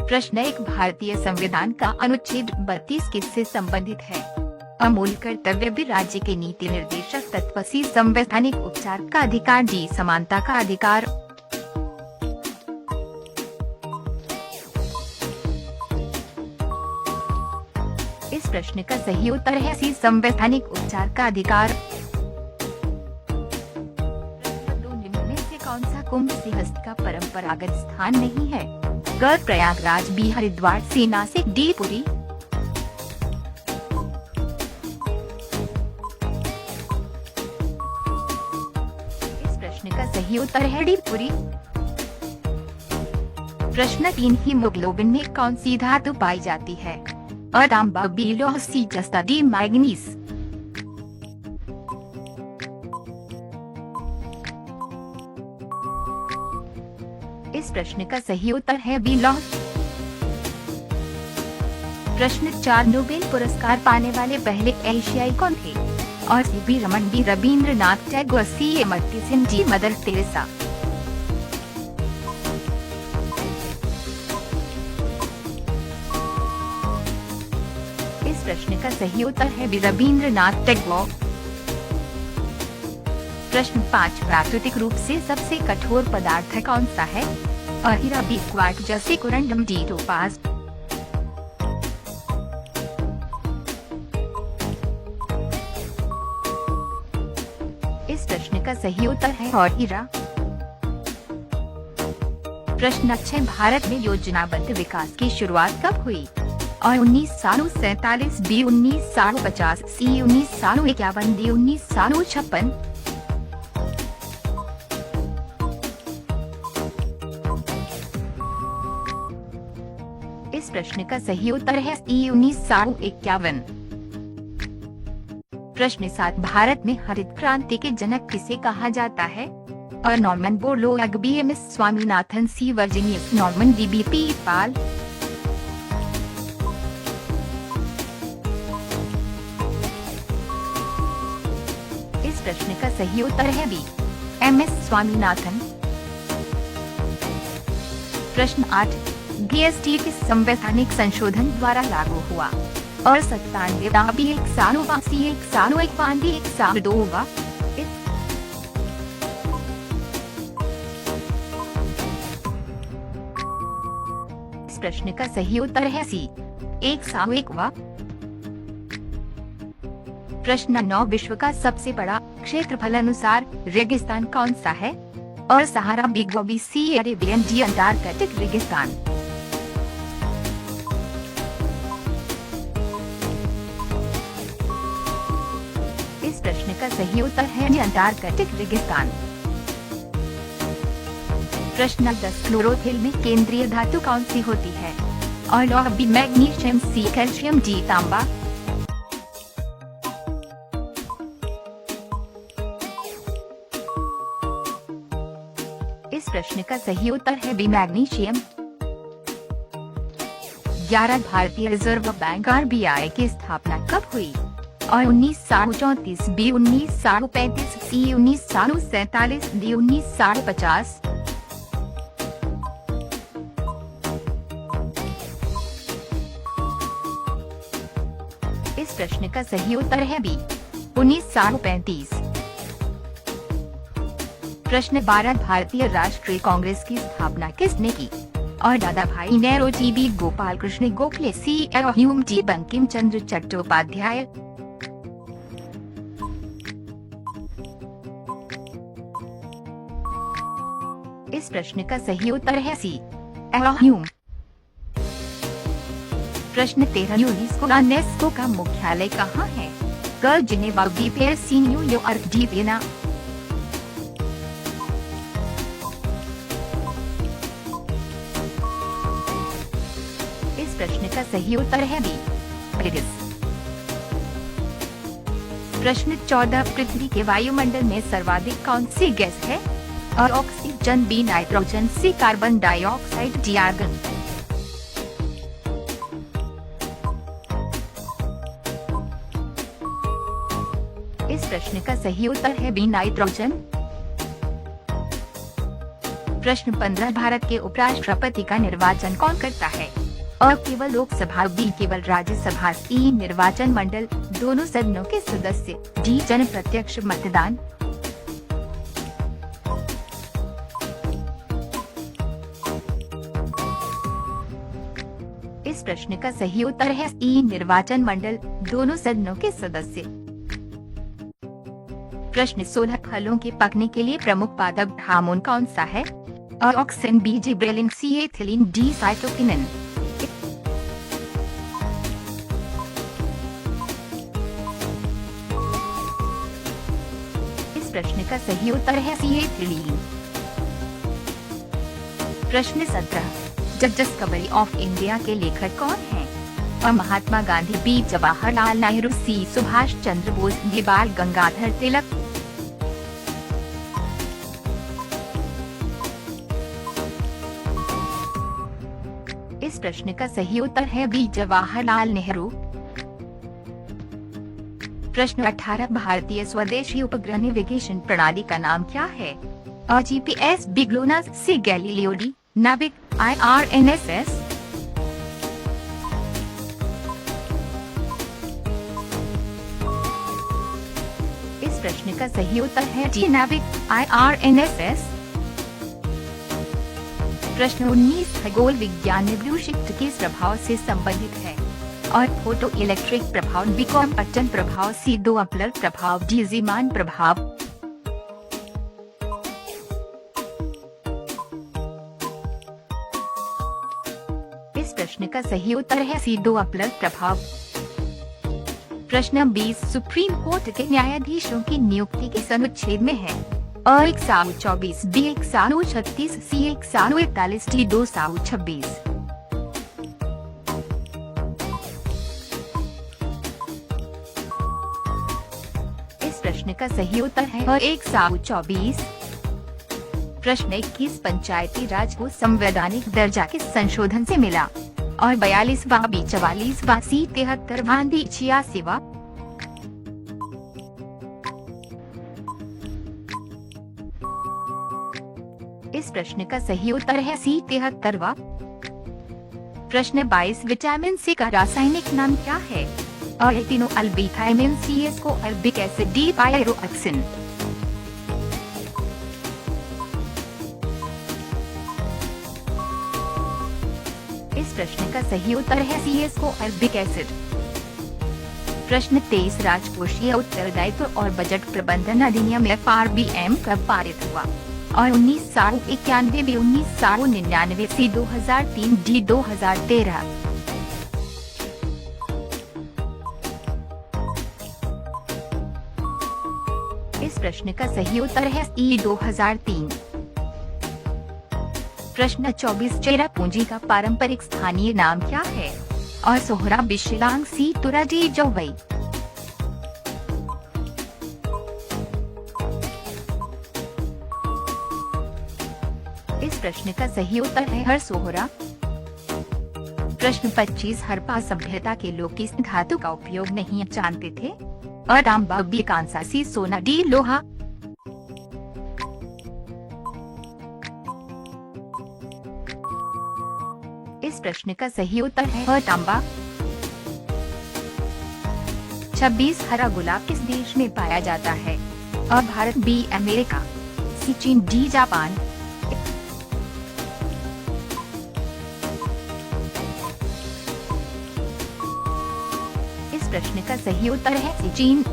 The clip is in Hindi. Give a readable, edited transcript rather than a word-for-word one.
प्रश्न एक, भारतीय संविधान का अनुच्छेद 32 किससे संबंधित है? अमूल कर्तव्य भी, राज्य के नीति निर्देशक तत्व, सी संवैधानिक उपचार का अधिकार, डी समानता का अधिकार। इस प्रश्न का सही उत्तर है सी संवैधानिक उपचार का अधिकार। दो निम्न में से कौन सा कुंभ सिंहस्थ का परंपरागत स्थान नहीं है? ग प्रयागराज, बी हरिद्वार, सी नासिक, डी पुरी। इस प्रश्न का सही उत्तर है डी पुरी। प्रश्न 3, हीमोग्लोबिन में कौन सी धातु पाई जाती है? अ तांबा, बी लौह, सी जस्ता, डी मैग्नीज। इस प्रश्न का सही उत्तर है बी लौह। प्रश्न 4, नोबेल पुरस्कार पाने वाले पहले एशियाई कौन थे? और C B Raman, D Rabindranath Tagore, C Amartya Sen, D Mother Teresa. इस प्रश्न का सही उत्तर है बी रविंद्रनाथ टैगोर। प्रश्न 5, प्राकृतिक रूप से सबसे कठोर पदार्थ कौन सा है? अ हीरा, बी क्वार्ट्ज, जैसे कोरंडम, डी टोपाज। इस प्रश्न का सही उत्तर है और हीरा। प्रश्न 6, भारत में योजनाबद्ध विकास की शुरुआत कब हुई? और 1947, बी 1950, सी 1951, डी 1956। इस प्रश्न का सही उत्तर है सी 1951। प्रश्न 7, भारत में हरित क्रांति के जनक किसे कहा जाता है? और Norman Borlaug, B M S Swaminathan, C Virginius Norman, D B P Pal. इस प्रश्न का सही उत्तर है बी एम एस स्वामीनाथन। प्रश्न 8, जीएसटी किस संवैधानिक संशोधन द्वारा लागू हुआ? और 97, बी 101, सी 101, डी 102। इस प्रश्न का सही उत्तर है सी 101। प्रश्न 9, विश्व का सबसे बड़ा क्षेत्रफल अनुसार रेगिस्तान कौन सा है? और सहारा, बी गोबी, सी अरेबियन, डी अंटार्कटिक रेगिस्तान। इस प्रश्न का सही उत्तर है डी अंटार्कटिक रेगिस्तान। प्रश्न 10, क्लोरोफिल में केंद्रीय धातु कौन सी होती है? और लौह, B magnesium, C calcium, D तांबा। इस प्रश्न का सही उत्तर है बी मैग्नीशियम। 11, भारतीय रिजर्व बैंक आरबीआई की स्थापना कब हुई? और 1934, बी 1935, सी 1947, डी 1950। इस प्रश्न का सही उत्तर है बी 1935। प्रश्न 12, भारतीय राष्ट्रीय कांग्रेस की स्थापना किसने की? और दादा भाई नेहरू, बी गोपाल कृष्ण गोखले, सी ह्यूम, डी बंकिम चंद्र चट्टोपाध्याय। इस प्रश्न का सही उत्तर है सी ह्यूम। प्रश्न 13, यूनेस्को का मुख्यालय कहाँ है? ग Geneva, B Paris, C New York, D Vienna. इस प्रश्न का सही उत्तर है बी पेरिस। प्रश्न 14, पृथ्वी के वायुमंडल में सर्वाधिक कौन सी गैस है? और ऑक्सीजन, बी नाइट्रोजन, सी कार्बन डाइऑक्साइड, डी आर्गन। इस प्रश्न का सही उत्तर है बी नाइट्रोजन। प्रश्न 15 भारत के उपराष्ट्रपति का निर्वाचन कौन करता है? अ केवल लोकसभा, बी केवल राज्यसभा, सी निर्वाचन मंडल दोनों सदनों के सदस्य, डी जन प्रत्यक्ष मतदान। इस प्रश्न का सही उत्तर है सी निर्वाचन मंडल दोनों सदनों के सदस्य। प्रश्न 16 फलों के पकने के लिए प्रमुख पादप हार्मोन कौन सा है? अ ऑक्सिन, बी जिब्रेलिन, सी एथिलीन, डी साइटोकिनिन। इस प्रश्न का सही उत्तर है सी एथिलीन। प्रश्न 17 द डिस्कवरी ऑफ इंडिया के लेखक कौन हैं? अ महात्मा गांधी, बी जवाहरलाल नेहरू, सी सुभाष चंद्र बोस, डी बाल गंगाधर तिलक। इस प्रश्न का सही उत्तर है बी जवाहरलाल नेहरू। प्रश्न 18 भारतीय स्वदेशी उपग्रह नेविगेशन प्रणाली का नाम क्या है? अ जीपीएस, बी ग्लोनास, सी गैलीलियो, डी नाविक, IRNSS। इस प्रश्न का सही उत्तर है डी नाविक, IRNSS। प्रश्न 19 खगोल विज्ञान में ब्लू शिफ्ट किस प्रभाव से संबंधित है? और फोटो इलेक्ट्रिक प्रभाव, बी कॉम्पटन प्रभाव, सी डोपलर प्रभाव, डी जीमान प्रभाव। इस प्रश्न का सही उत्तर है सी डोपलर प्रभाव। प्रश्न 20 सुप्रीम कोर्ट के न्यायाधीशों की नियुक्ति किस अनुच्छेद में है? अ 124, बी 136, सी 141, डी 226। इस प्रश्न का सही उत्तर है 124। प्रश्न 21 पंचायती राज को संवैधानिक दर्जा किस संशोधन से मिला? और 42वां, बी 44वां, सी 73वां, डी 86वां। इस प्रश्न का सही उत्तर है सी 73वां। प्रश्न 22 विटामिन सी का रासायनिक नाम क्या है? अ एथिनो अल्बिथाइमिन, सी एस्को अल्बिक एसिड, डी पायरोक्सिन। इस प्रश्न का सही उत्तर है सी एस्को अल्बिक एसिड। प्रश्न 23 राजकोषीय उत्तरदायित्व और बजट प्रबंधन अधिनियम FRBM कब पारित हुआ? और 1991, बी 1999, सी 2003, डी 2013। इस प्रश्न का सही उत्तर है ई 2003। प्रश्न 24 चेरा पूंजी का पारंपरिक स्थानीय नाम क्या है? और सोहरा, बी शिलांग, सी तुरा, डी जौवई। इस प्रश्न का सही उत्तर है हर सोहरा। प्रश्न 25 हड़प्पा सभ्यता के लोग किस धातु का उपयोग नहीं जानते थे? अ तांबा, बी कांसा, सी सोना, डी लोहा। इस प्रश्न का सही उत्तर है अ तांबा। 26 हरा गुलाब किस देश में पाया जाता है? अ भारत, बी अमेरिका, सी चीन, डी जापान। इस प्रश्न का सही उत्तर है सी चीन।